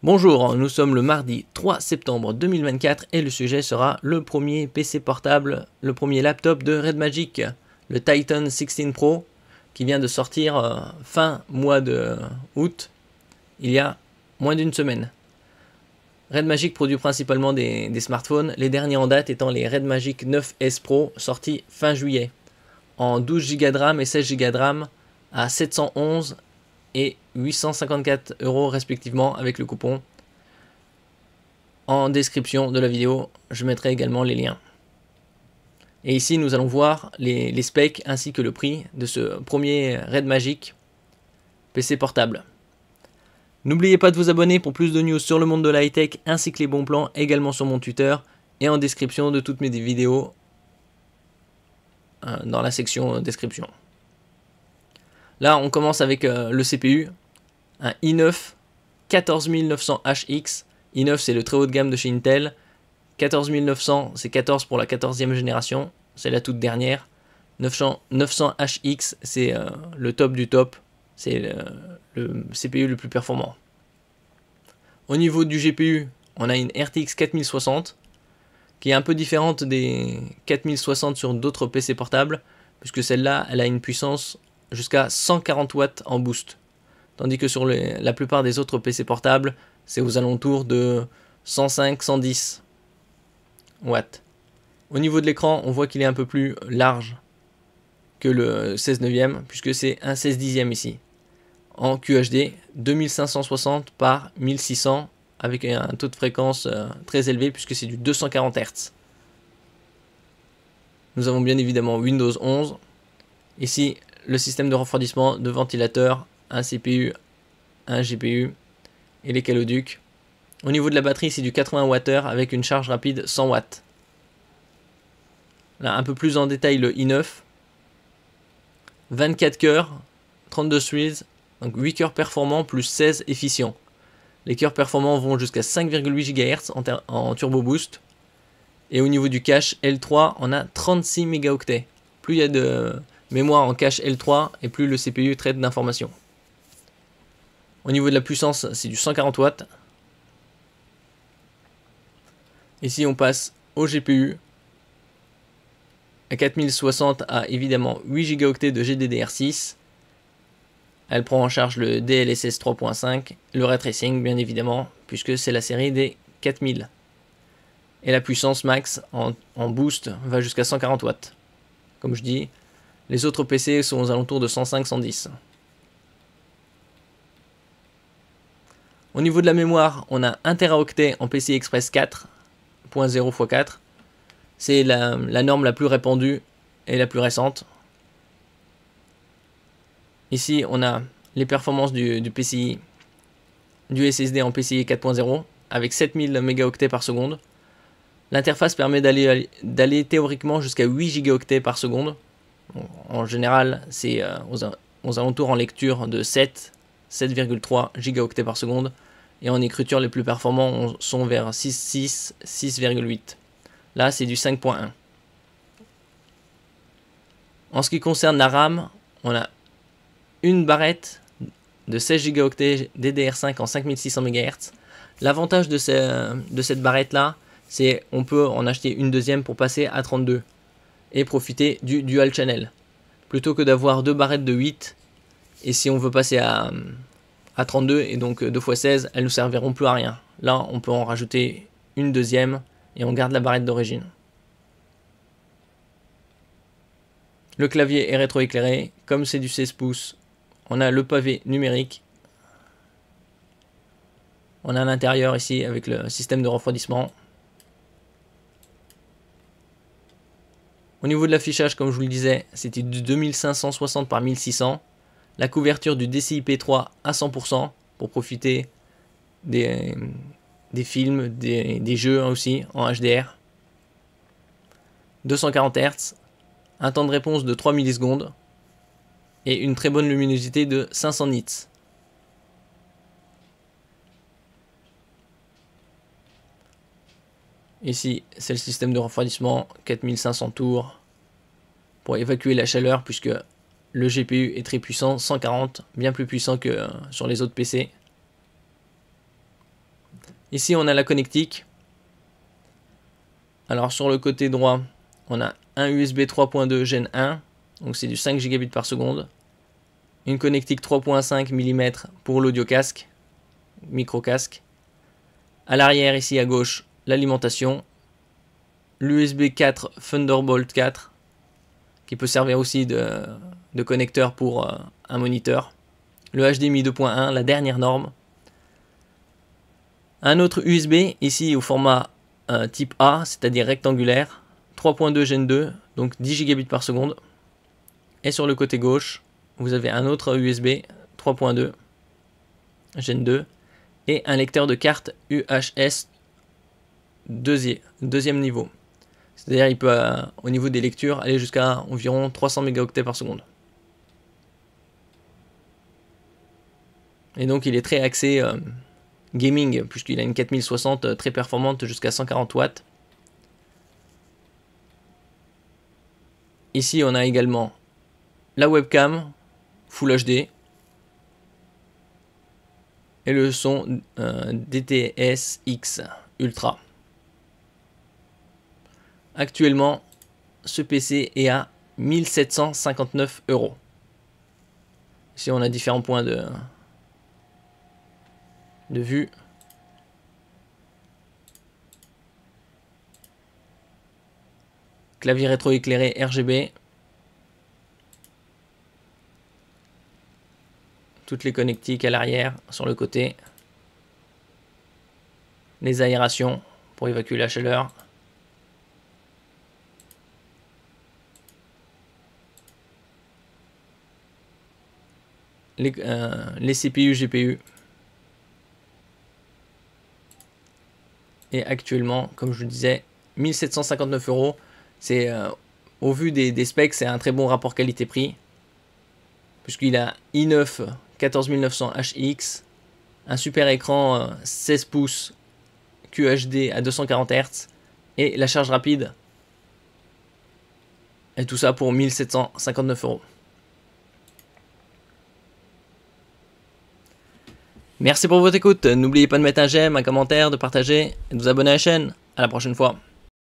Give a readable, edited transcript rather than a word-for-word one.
Bonjour, nous sommes le mardi 3 septembre 2024 et le sujet sera le premier PC portable, le premier laptop de Red Magic, le Titan 16 Pro, qui vient de sortir fin mois de août, il y a moins d'une semaine. Red Magic produit principalement des smartphones, les derniers en date étant les Red Magic 9S Pro sortis fin juillet, en 12 Go de RAM et 16 Go de RAM à 711 et 854 € respectivement avec le coupon. En description de la vidéo, je mettrai également les liens. Et ici, nous allons voir les specs ainsi que le prix de ce premier Red Magic PC portable. N'oubliez pas de vous abonner pour plus de news sur le monde de la high-tech ainsi que les bons plans également sur mon Twitter et en description de toutes mes vidéos dans la section description. Là, on commence avec le CPU, un i9 14900HX. i9, c'est le très haut de gamme de chez Intel. 14900, c'est 14 pour la 14e génération, c'est la toute dernière. 900HX, c'est le top du top, c'est le CPU le plus performant. Au niveau du GPU, on a une RTX 4060, qui est un peu différente des 4060 sur d'autres PC portables, puisque celle-là, elle a une puissance jusqu'à 140 watts en boost. Tandis que sur la plupart des autres PC portables, c'est aux alentours de 105-110 watts. Au niveau de l'écran, on voit qu'il est un peu plus large que le 16 neuvième, puisque c'est un 16 dixième ici. En QHD, 2560 par 1600, avec un taux de fréquence très élevé, puisque c'est du 240 Hz. Nous avons bien évidemment Windows 11. Ici, le système de refroidissement, de ventilateur, un CPU, un GPU et les caloducs. Au niveau de la batterie, c'est du 80 Wh avec une charge rapide 100 watts. Là, un peu plus en détail, le i9. 24 cœurs, 32 threads, donc 8 cœurs performants plus 16 efficients. Les cœurs performants vont jusqu'à 5,8 GHz en turbo boost. Et au niveau du cache L3, on a 36 mégaoctets. Plus il y a de mémoire en cache L3 et plus le CPU traite d'informations. Au niveau de la puissance, c'est du 140 watts. Ici, on passe au GPU. La 4060 a évidemment 8 Go de GDDR6. Elle prend en charge le DLSS 3.5, le ray tracing bien évidemment, puisque c'est la série des 4000. Et la puissance max en boost va jusqu'à 140 watts. Comme je dis, les autres PC sont aux alentours de 105-110. Au niveau de la mémoire, on a 1 Teraoctet en PCI Express 4.0 x 4. C'est la norme la plus répandue et la plus récente. Ici, on a les performances du PCI, du SSD en PCI 4.0 avec 7000 mégaoctets par seconde. L'interface permet d'aller théoriquement jusqu'à 8 gigaoctets par seconde. Bon, en général, c'est aux alentours en lecture de 7,3 gigaoctets par seconde. Et en écriture, les plus performants sont vers 6,6, 6,8. Là, c'est du 5.1. En ce qui concerne la RAM, on a une barrette de 16 Go DDR5 en 5600 MHz. L'avantage de cette barrette-là, c'est qu'on peut en acheter une deuxième pour passer à 32 et profiter du dual channel. Plutôt que d'avoir deux barrettes de 8, et si on veut passer à 32 et donc 2 x 16, elles ne nous serviront plus à rien. Là, on peut en rajouter une deuxième et on garde la barrette d'origine. Le clavier est rétroéclairé, comme c'est du 16 pouces. On a le pavé numérique. On a l'intérieur ici avec le système de refroidissement. Au niveau de l'affichage, comme je vous le disais, c'était du 2560 par 1600. La couverture du DCI-P3 à 100% pour profiter des films, des jeux aussi en HDR. 240 Hz, un temps de réponse de 3 millisecondes et une très bonne luminosité de 500 nits. Ici, c'est le système de refroidissement, 4500 tours pour évacuer la chaleur puisque le GPU est très puissant, 140, bien plus puissant que sur les autres PC. Ici, on a la connectique. Alors, sur le côté droit, on a un USB 3.2 Gen 1. Donc, c'est du 5 Gb par seconde. Une connectique 3.5 mm pour l'audio casque, micro casque. À l'arrière, ici à gauche, l'alimentation. L'USB 4 Thunderbolt 4, qui peut servir aussi de connecteur pour un moniteur. Le HDMI 2.1, la dernière norme. Un autre USB, ici au format type A, c'est-à-dire rectangulaire, 3.2 Gen 2, donc 10 Gb par seconde. Et sur le côté gauche, vous avez un autre USB 3.2 Gen 2 et un lecteur de carte UHS deuxième niveau. C'est-à-dire il peut, au niveau des lectures, aller jusqu'à environ 300 mégaoctets par seconde. Et donc il est très axé gaming, puisqu'il a une 4060 très performante jusqu'à 140 watts. Ici on a également la webcam Full HD et le son DTS-X Ultra. Actuellement, ce PC est à 1759 €. Ici on a différents points de vue. Clavier rétroéclairé RGB. Toutes les connectiques à l'arrière, sur le côté. Les aérations pour évacuer la chaleur. Les CPU, GPU. Et actuellement, comme je le disais, 1759 €. C'est au vu des specs, c'est un très bon rapport qualité-prix. Puisqu'il a i9 14900 HX, un super écran 16 pouces QHD à 240 Hz et la charge rapide. Et tout ça pour 1759 €. Merci pour votre écoute. N'oubliez pas de mettre un j'aime, un commentaire, de partager et de vous abonner à la chaîne. À la prochaine fois.